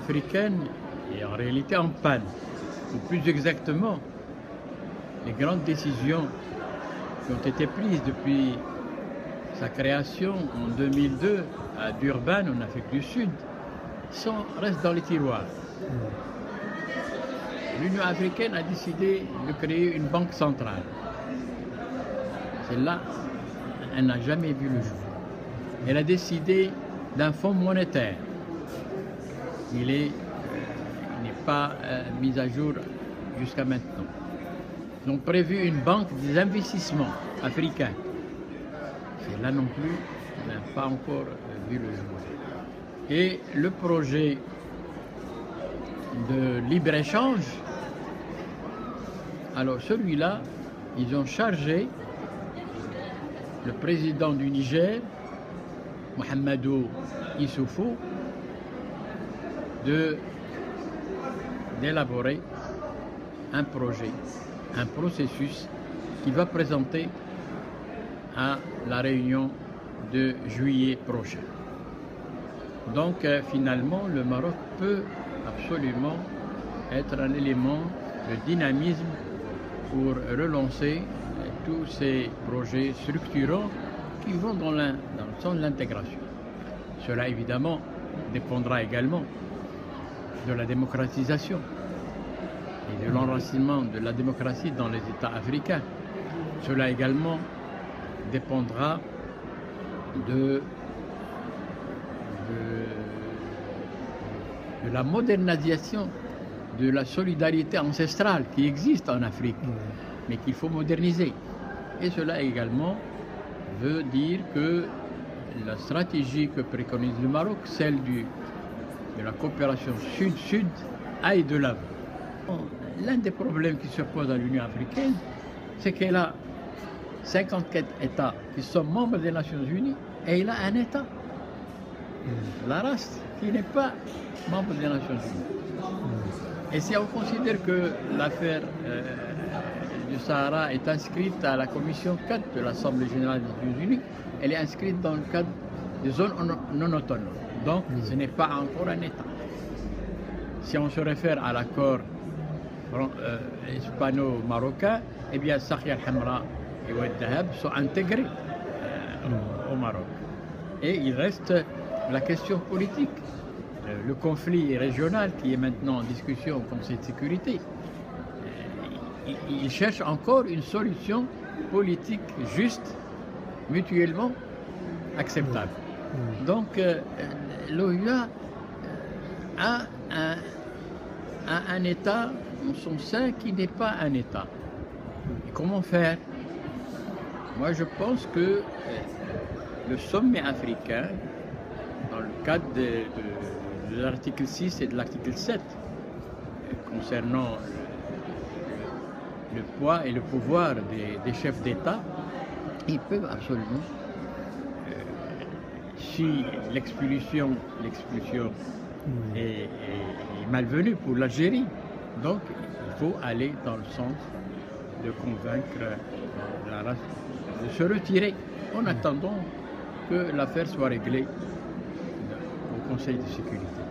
africaine est en réalité en panne. Ou plus exactement, les grandes décisions qui ont été prises depuis sa création en 2002 à Durban, en Afrique du Sud, restent dans les tiroirs. L'Union africaine a décidé de créer une banque centrale. Celle-là, elle n'a jamais vu le jour. Elle a décidé d'un fonds monétaire. Il n'est pas mis à jour jusqu'à maintenant. Ils ont prévu une banque des investissements africains. Celle-là non plus n'a pas encore vu le jour. Et le projet de libre-échange, alors celui-là, ils ont chargé le président du Niger, Mahamadou Issoufou, d'élaborer un projet, un processus qui va présenter à la réunion de juillet prochain. Donc finalement, le Maroc peut absolument être un élément de dynamisme pour relancer tous ces projets structurants qui vont dans le sens de l'intégration. Cela évidemment dépendra également de la démocratisation et de l'enracinement de la démocratie dans les États africains. Cela également dépendra de la modernisation de la solidarité ancestrale qui existe en Afrique, mais qu'il faut moderniser. Et cela également veut dire que la stratégie que préconise le Maroc, celle de la coopération sud-sud, aille de l'avant. L'un des problèmes qui se pose à l'Union africaine, c'est qu'elle a 54 États qui sont membres des Nations Unies et il a un État, la race, qui n'est pas membre des Nations Unies. Et si on considère que l'affaire du Sahara est inscrite à la commission 4 de l'Assemblée générale des Nations Unies, elle est inscrite dans le cadre des zones non autonomes. Donc ce n'est pas encore un État. Si on se réfère à l'accord hispano-marocain, eh bien Sakhia al-Hamra et Oued Dahab sont intégrés au Maroc. Et il reste la question politique, le conflit régional qui est maintenant en discussion au Conseil de sécurité. Il cherche encore une solution politique juste, mutuellement acceptable. Donc l'OUA a un État en son sein qui n'est pas un État. Et comment faire? Moi je pense que le sommet africain, dans le cadre de l'article 6 et de l'article 7, concernant le poids et le pouvoir des chefs d'État, ils peuvent absolument, si l'expulsion est malvenue pour l'Algérie, donc il faut aller dans le sens de convaincre la race de se retirer en attendant que l'affaire soit réglée au Conseil de sécurité.